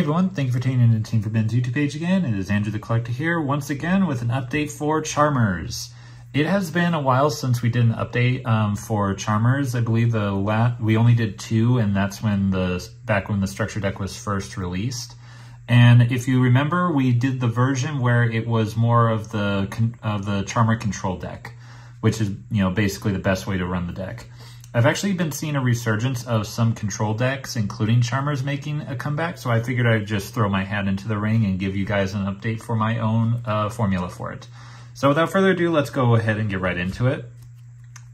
everyone, thank you for tuning in to Team Forbidden's YouTube page again. It is Andrew the Collector here, once again with an update for Charmers. It has been a while since we did an update for Charmers. I believe we only did 2, and that's when back when the structure deck was first released. And if you remember, we did the version where it was more of the Charmer control deck, which is, you know, basically the best way to run the deck. I've actually been seeing a resurgence of some control decks, including Charmers, making a comeback, so I figured I'd just throw my hat into the ring and give you guys an update for my own formula for it. So without further ado, let's go ahead and get right into it.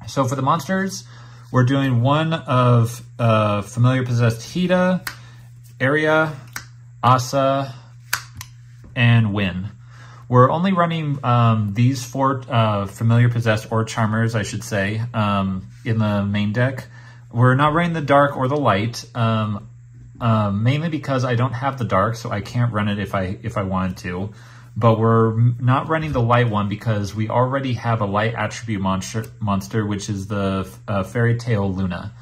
So for the monsters, we're doing one of Familiar Possessed Hida, Area, Asa, and Win. We're only running these 4 Familiar Possessed or Charmers, I should say, in the main deck. We're not running the Dark or the Light, mainly because I don't have the Dark, so I can't run it if I wanted to. But we're not running the Light one because we already have a Light attribute monster, which is the Fairy Tale Luna.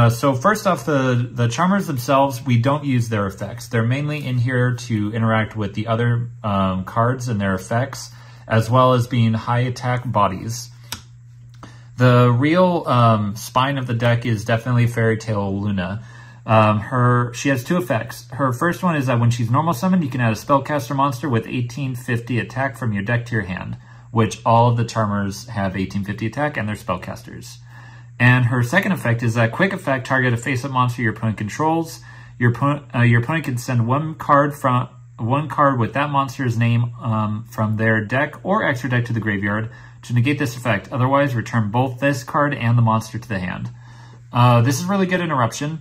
So first off, the Charmers themselves, we don't use their effects. They're mainly in here to interact with the other cards and their effects, as well as being high attack bodies. The real spine of the deck is definitely Fairy Tale Luna. She has 2 effects. Her first one is that when she's normal summoned, you can add a spellcaster monster with 1850 attack from your deck to your hand, which all of the Charmers have 1850 attack and they're spellcasters. And her second effect is that quick effect, target a face-up monster your opponent controls. Your opponent can send one card with that monster's name from their deck or extra deck to the graveyard to negate this effect. Otherwise, return both this card and the monster to the hand. This is really good interruption.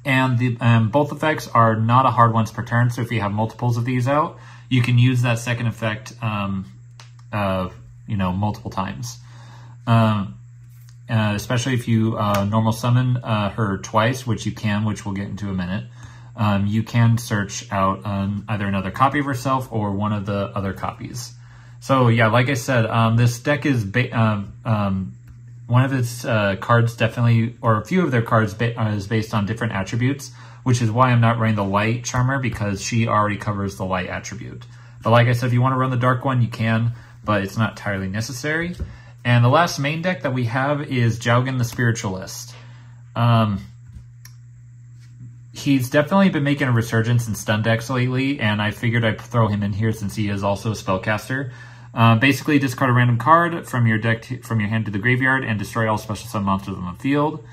And both effects are not a hard once per turn, so if you have multiples of these out, you can use that second effect multiple times. Especially if you normal summon her twice, which we'll get into in a minute. You can search out either another copy of herself or one of the other copies. So yeah, like I said, this deck is one of its cards definitely, or a few of their cards is based on different attributes, which is why I'm not running the Light Charmer, because she already covers the Light attribute. But like I said, if you want to run the Dark one, you can, but it's not entirely necessary. And the last main deck that we have is Jaugen the Spiritualist. He's definitely been making a resurgence in stun decks lately, and I figured I'd throw him in here since he is also a spellcaster. Basically, discard a random card from your deck from your hand to the graveyard and destroy all special summon monsters on the field.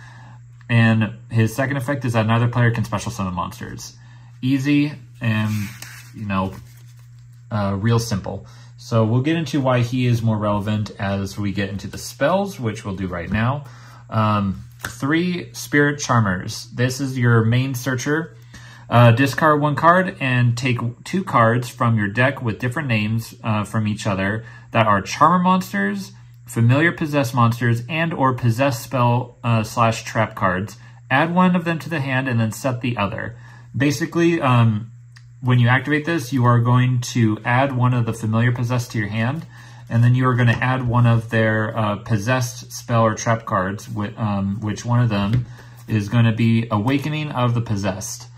And his second effect is that neither player can special summon monsters. Easy and, real simple. So we'll get into why he is more relevant as we get into the spells, which we'll do right now. 3 Spirit Charmers. This is your main searcher. Discard 1 card and take 2 cards from your deck with different names from each other that are Charmer monsters, Familiar Possessed monsters, and or Possessed spell / trap cards. Add one of them to the hand and then set the other. Basically, when you activate this, you are going to add one of the Familiar Possessed to your hand, and then you are going to add one of their Possessed spell or trap cards, which one of them is going to be Awakening of the Possessed.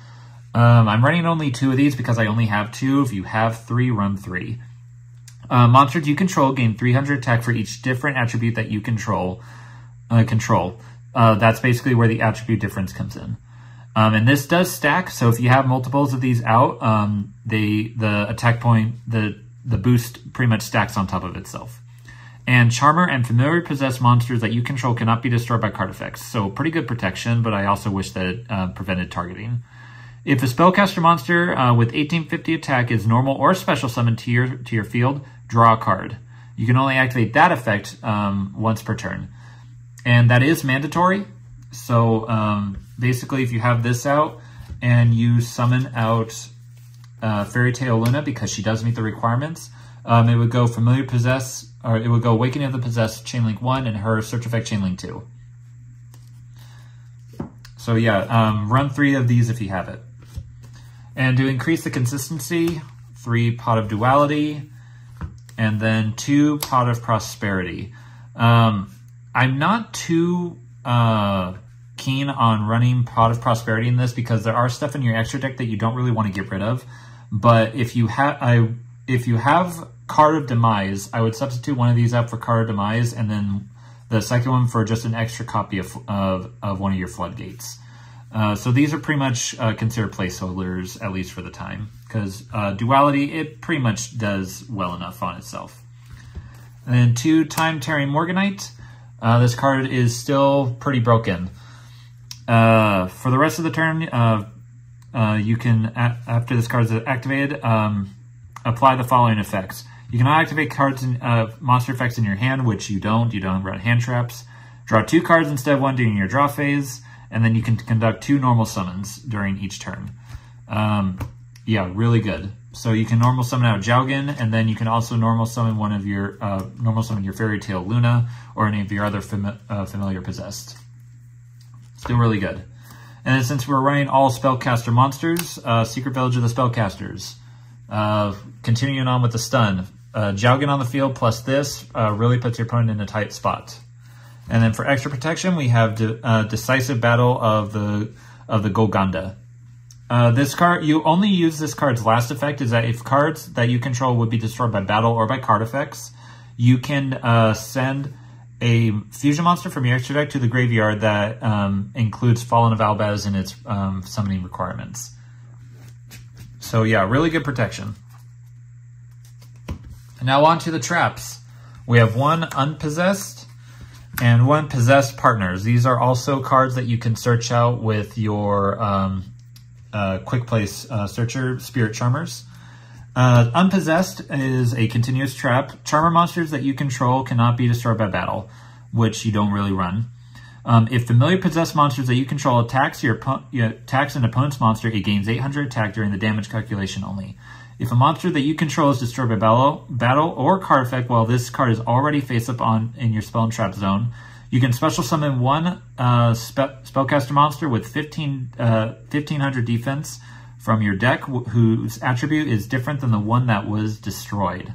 I'm running only 2 of these because I only have 2. If you have 3, run 3. Monsters you control gain 300 attack for each different attribute that you control. That's basically where the attribute difference comes in. And this does stack, so if you have multiples of these out, the attack point, the boost pretty much stacks on top of itself. And Charmer and Familiar Possessed monsters that you control cannot be destroyed by card effects. So pretty good protection, but I also wish that it prevented targeting. If a spellcaster monster with 1850 attack is normal or special summoned to your field, draw a card. You can only activate that effect once per turn. And that is mandatory. So basically, if you have this out and you summon out Fairy Tale Luna because she does meet the requirements, it would go Familiar Possess, or it would go Awakening of the Possessed Chainlink 1 and her Search Effect Chainlink 2. So yeah, run 3 of these if you have it. And to increase the consistency, 3 Pot of Duality, and then 2 Pot of Prosperity. I'm not too keen on running Pot of Prosperity in this because there are stuff in your extra deck that you don't really want to get rid of. But if you have Card of Demise, I would substitute one of these out for Card of Demise, and then the second one for just an extra copy of one of your Floodgates. So these are pretty much considered placeholders, at least for the time, because Duality, it pretty much does well enough on itself. And then 2 Time Tearing Morganite. This card is still pretty broken. For the rest of the turn, you can, after this card is activated, apply the following effects. You can activate cards and monster effects in your hand, which you don't. You don't run hand traps. Draw 2 cards instead of 1 during your draw phase, and then you can conduct 2 normal summons during each turn. Yeah, really good. So you can normal summon out Jowgen, and then you can also normal summon one of your your Fairy Tale Luna or any of your other familiar possessed. Still really good. And then since we're running all spellcaster monsters, Secret Village of the Spellcasters. Continuing on with the stun. Jowgen on the field plus this really puts your opponent in a tight spot. And then for extra protection, we have Decisive Battle of the Golganda. This card, you only use this card's last effect is that if cards that you control would be destroyed by battle or by card effects, you can send a fusion monster from your extra deck to the graveyard that includes Fallen of Albaz in its summoning requirements. So yeah, really good protection. And now on to the traps. We have 1 Unpossessed and 1 Possessed Partners. These are also cards that you can search out with your Quick Place Searcher, Spirit Charmers. Unpossessed is a continuous trap. Charmer monsters that you control cannot be destroyed by battle, which you don't really run. If familiar possessed monsters that you control attacks an opponent's monster, it gains 800 attack during the damage calculation only. If a monster that you control is destroyed by battle or card effect while this card is already face up in your spell and trap zone, you can special summon 1 spellcaster monster with 1500 defense from your deck whose attribute is different than the one that was destroyed.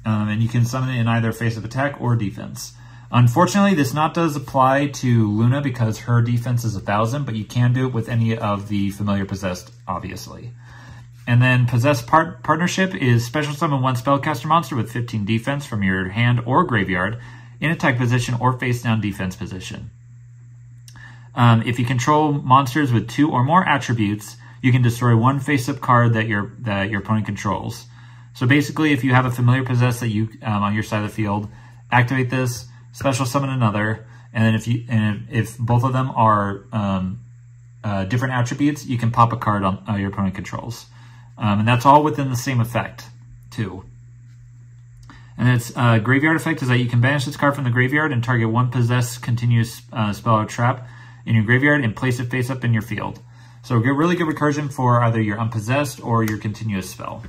And you can summon it in either face-up attack or defense. Unfortunately, this does apply to Luna because her defense is 1000, but you can do it with any of the familiar possessed, obviously. And then Possessed Partnership is special summon 1 spellcaster monster with 15 defense from your hand or graveyard in attack position or face down defense position. If you control monsters with 2 or more attributes, you can destroy 1 face-up card that your opponent controls. So basically, if you have a familiar possessed that you on your side of the field, activate this, special summon another, and then if both of them are different attributes, you can pop a card on your opponent controls. And that's all within the same effect, too. And its graveyard effect is that you can banish this card from the graveyard and target 1 possessed continuous spell or trap in your graveyard and place it face up in your field. So really good recursion for either your unpossessed or your continuous spell.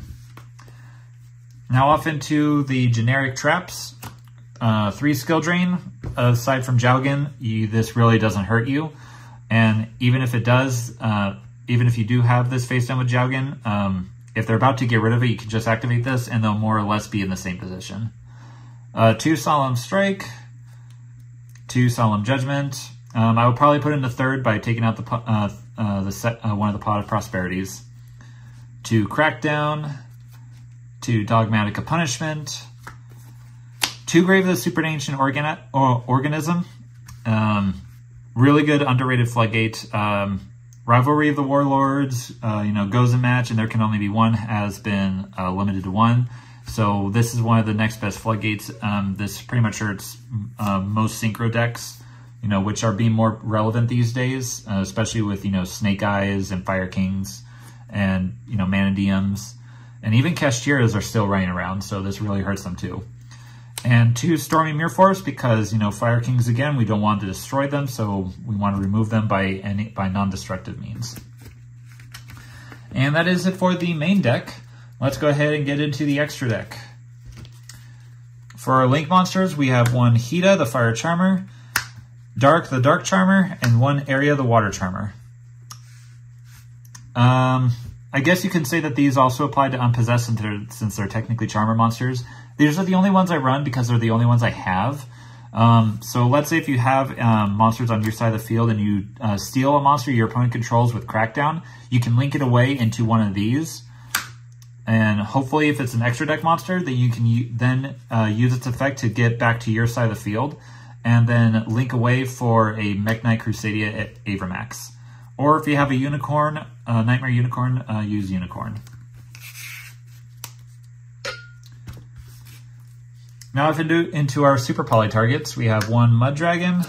Now off into the generic traps. 3 skill drain. Aside from Jowgen, this really doesn't hurt you. And even if it does, even if you do have this face down with Jowgen, if they're about to get rid of it, you can just activate this and they'll more or less be in the same position. 2 Solemn Strike, 2 Solemn Judgment. I would probably put in the 3rd by taking out one of the Pot of Prosperities. 2 Crackdown, 2 Dogmatic Punishment, 2 Grave of the Super Ancient Organism. Really good underrated Floodgate. Rivalry of the Warlords, goes a match and there can only be 1, has been limited to 1. So this is one of the next best Floodgates. This pretty much hurts most Synchro decks, which are being more relevant these days, especially with, Snake Eyes and Fire Kings and, Manadiums. And even Kashtira's are still running around, so this really hurts them too. And 2 Stormy Mirror Force because, Fire Kings, again, we don't want to destroy them, so we want to remove them by non-destructive means. And that is it for the main deck. Let's go ahead and get into the extra deck. For our Link monsters, we have 1 Hida, the Fire Charmer, Dark, the Dark Charmer, and 1 Area, the Water Charmer. I guess you can say that these also apply to Unpossessed since they're technically Charmer monsters. These are the only ones I run because they're the only ones I have. So let's say if you have monsters on your side of the field and you steal a monster your opponent controls with Crackdown, you can link it away into one of these. And hopefully if it's an extra deck monster, then you can then use its effect to get back to your side of the field, and then link away for a Mech Knight Crusadia at Avramax. Or if you have a Unicorn, Nightmare Unicorn, use Unicorn. Now if into our Super Poly targets, we have one Mud Dragon,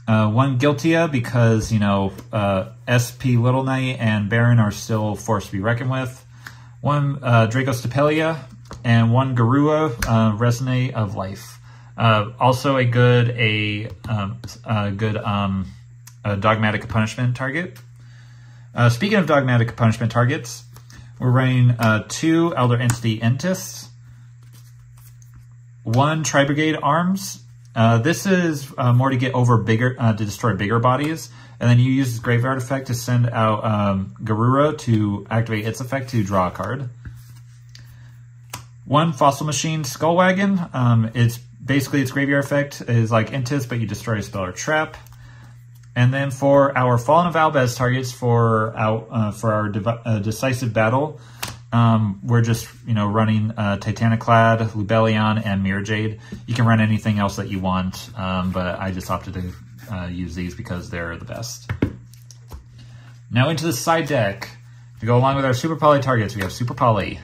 one Guiltia because, you know, SP Little Knight and Baron are still forced to be reckoned with, one Draco Stapelia, and one Garua Resonate of Life. Also a good Dogmatic Punishment target. Speaking of Dogmatic Punishment targets, we're running 2 Elder Entity Entists, 1 Tri-Brigade Arms. This is more to get over bigger, to destroy bigger bodies. And then you use this Graveyard effect to send out Garura to activate its effect to draw a card. 1 Fossil Machine Skull Wagon. It's basically its Graveyard effect is like Intis, but you destroy a spell or trap. And then for our Fallen of Albaz targets for our Decisive Battle, we're just, you know, running Titaniclad, Lubellion, and Mirror Jade. You can run anything else that you want, but I just opted to use these because they're the best. Now into the side deck. To go along with our Super Poly targets, we have Super Poly.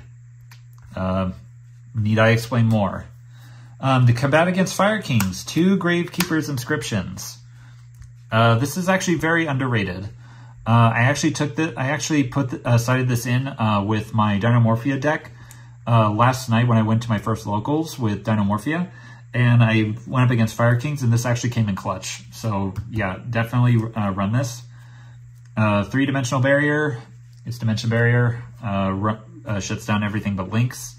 Need I explain more? To combat against Fire Kings, 2 Gravekeeper's Inscriptions. This is actually very underrated. I actually cited this in with my Dinomorphia deck last night when I went to my first locals with Dinomorphia, and I went up against Fire Kings, and this actually came in clutch. So yeah, definitely run this. 3-dimensional barrier. Its dimension barrier shuts down everything but links.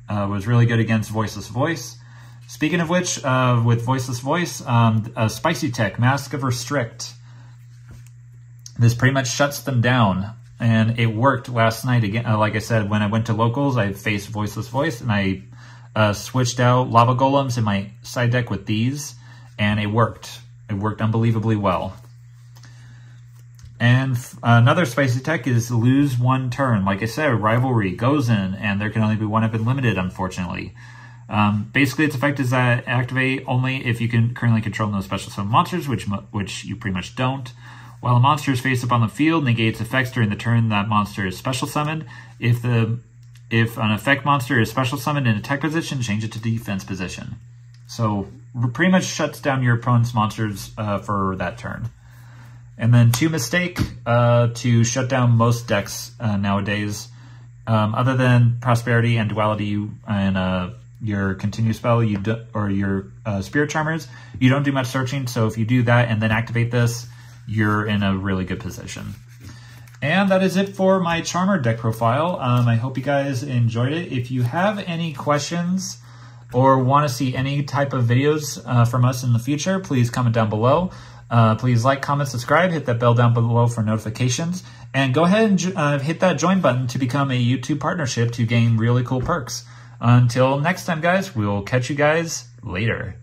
Was really good against Voiceless Voice. Speaking of which, with Voiceless Voice, Spicy Tech, Mask of Restrict. This pretty much shuts them down, and it worked last night again. Like I said, when I went to locals, I faced Voiceless Voice, and I switched out Lava Golems in my side deck with these, and it worked. It worked unbelievably well. And another Spicy Tech is lose 1 turn. Like I said, Rivalry goes in, and there can only be 1 up and limited, unfortunately. Basically, its effect is that activate only if you can currently control no special summon monsters, which you pretty much don't. While a monster is face up on the field, negate its effects during the turn that monster is special summoned. If an effect monster is special summoned in attack position, change it to defense position. So pretty much shuts down your opponent's monsters for that turn. And then 2 Mistake to shut down most decks nowadays. Other than Prosperity and Duality and your Continue spell, or your Spirit Charmers, you don't do much searching. So if you do that and then activate this, you're in a really good position. And that is it for my Charmer deck profile. I hope you guys enjoyed it. If you have any questions or want to see any type of videos from us in the future, please comment down below. Please like, comment, subscribe, hit that bell down below for notifications, and go ahead and hit that join button to become a YouTube partnership to gain really cool perks. Until next time, guys, we'll catch you guys later.